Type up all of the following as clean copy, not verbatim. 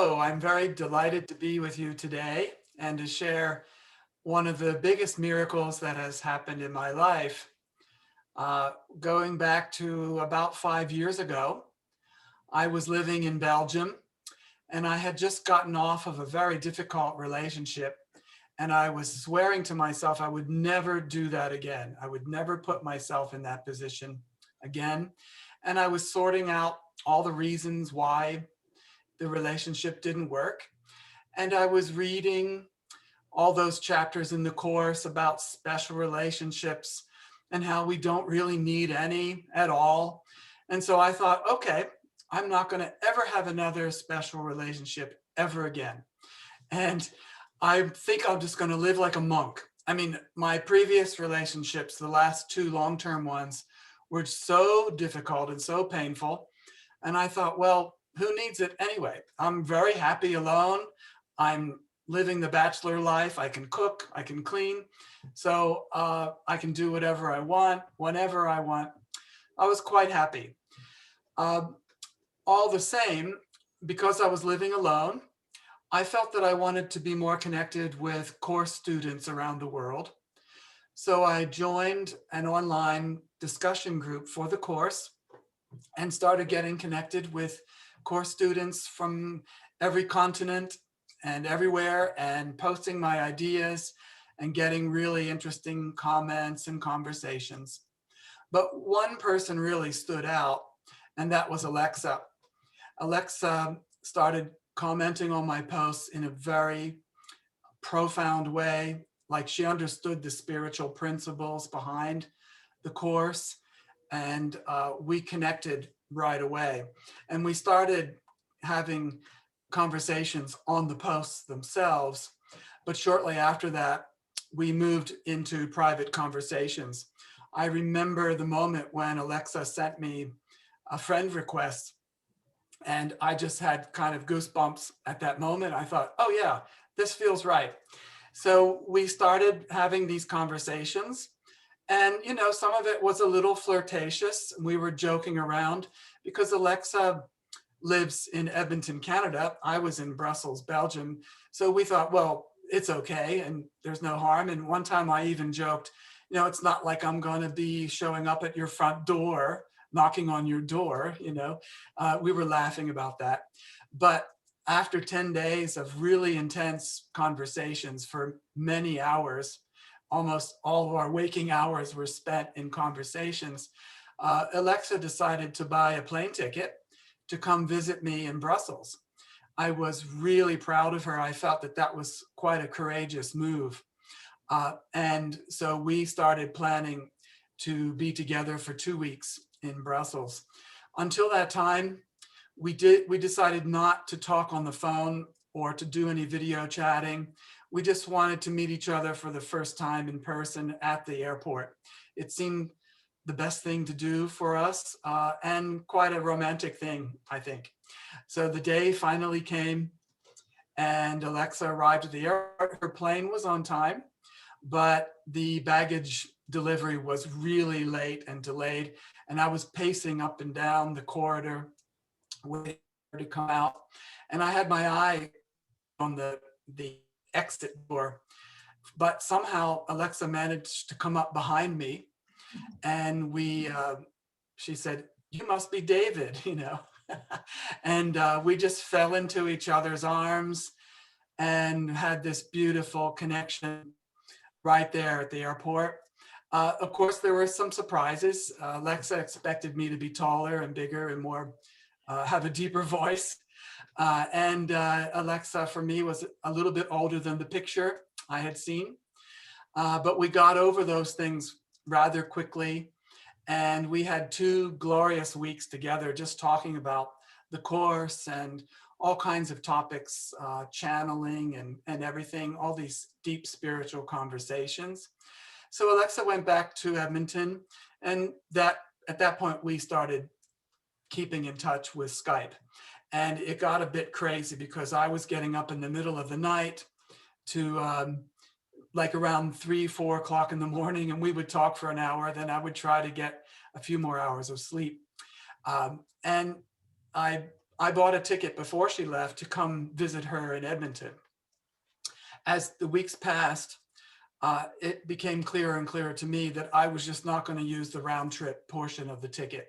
Oh, I'm very delighted to be with you today and to share one of the biggest miracles that has happened in my life. Uh, Going back to about 5 years ago, I was living in Belgium and I had just gotten off of a very difficult relationship. And I was swearing to myself I would never do that again. I would never put myself in that position again. And I was sorting out all the reasons why the relationship didn't work. And I was reading all those chapters in the course about special relationships and how we don't really need any at all. And so I thought, okay, I'm not going to ever have another special relationship ever again. And I think I'm just going to live like a monk. I mean, my previous relationships, the last two long term ones, were so difficult and so painful. And I thought, well, who needs it anyway? I'm very happy alone. I'm living the bachelor life. I can cook, I can clean. So I can do whatever I want, whenever I want. I was quite happy. Uh, all the same, because I was living alone, I felt that I wanted to be more connected with course students around the world. So I joined an online discussion group for the course and started getting connected with course students from every continent and everywhere and posting my ideas and getting really interesting comments and conversations. But one person really stood out, and that was Alexa. Alexa started commenting on my posts in a very profound way, like she understood the spiritual principles behind the course. And we connected right away. And we started having conversations on the posts themselves. But shortly after that, we moved into private conversations. I remember the moment when Alexa sent me a friend request, and I just had kind of goosebumps at that moment. I thought, oh, yeah, this feels right. So we started having these conversations. And, some of it was a little flirtatious. We were joking around because Alexa lives in Edmonton, Canada. I was in Brussels, Belgium. So we thought, well, it's okay and there's no harm. And one time I even joked, it's not like I'm going to be showing up at your front door, knocking on your door. We were laughing about that. But after 10 days of really intense conversations for many hours, almost all of our waking hours were spent in conversations, Alexa decided to buy a plane ticket to come visit me in Brussels. I was really proud of her. I felt that that was quite a courageous move. And so we started planning to be together for 2 weeks in Brussels. Until that time, we decided not to talk on the phone or to do any video chatting. We just wanted to meet each other for the first time in person at the airport. It seemed the best thing to do for us, and quite a romantic thing, I think. So the day finally came and Alexa arrived at the airport. Her plane was on time, but the baggage delivery was really late and delayed. And I was pacing up and down the corridor waiting for her to come out. And I had my eye on the exit door, but somehow Alexa managed to come up behind me, and she said, "You must be David," and we just fell into each other's arms and had this beautiful connection right there at the airport. Of course, there were some surprises. Alexa expected me to be taller and bigger and more, have a deeper voice. And Alexa, for me, was a little bit older than the picture I had seen. But we got over those things rather quickly. And we had 2 glorious weeks together just talking about the course and all kinds of topics, channeling and everything, all these deep spiritual conversations. So Alexa went back to Edmonton, and at that point we started keeping in touch with Skype. And it got a bit crazy because I was getting up in the middle of the night to like around 3, 4 o'clock in the morning, and we would talk for an hour. Then I would try to get a few more hours of sleep. And I I bought a ticket before she left to come visit her in Edmonton. As the weeks passed, it became clearer and clearer to me that I was just not going to use the round trip portion of the ticket.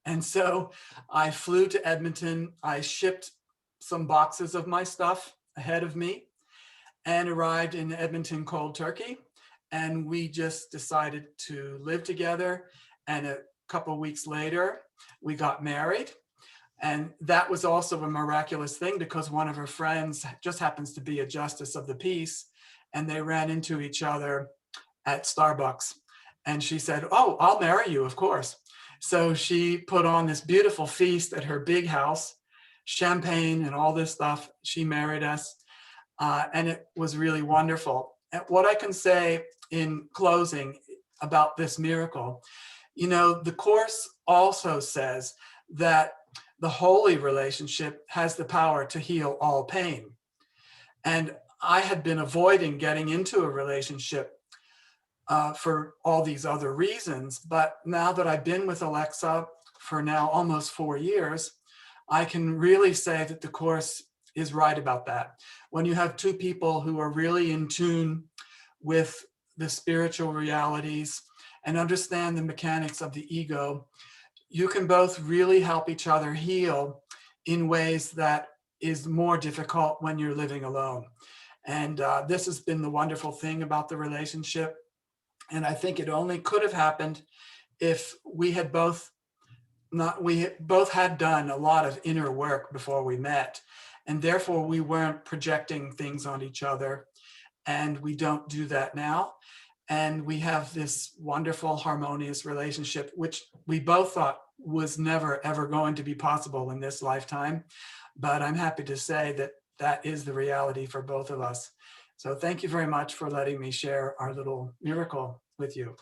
And so I flew to Edmonton. I shipped some boxes of my stuff ahead of me and arrived in Edmonton cold turkey. And we just decided to live together. And a couple of weeks later, we got married. And that was also a miraculous thing because one of her friends just happens to be a justice of the peace, and they ran into each other at Starbucks. And she said, "Oh, I'll marry you, of course." So she put on this beautiful feast at her big house, champagne and all this stuff. She married us, and it was really wonderful. And what I can say in closing about this miracle, the Course also says that the holy relationship has the power to heal all pain. And I had been avoiding getting into a relationship for all these other reasons. But now that I've been with Alexa for now almost 4 years, I can really say that the Course is right about that. When you have two people who are really in tune with the spiritual realities and understand the mechanics of the ego, you can both really help each other heal in ways that is more difficult when you're living alone. And this has been the wonderful thing about the relationship. And I think it only could have happened if we had both had done a lot of inner work before we met. And therefore we weren't projecting things on each other. And we don't do that now. And we have this wonderful, harmonious relationship, which we both thought was never, ever going to be possible in this lifetime. But I'm happy to say that that is the reality for both of us. So thank you very much for letting me share our little miracle with you.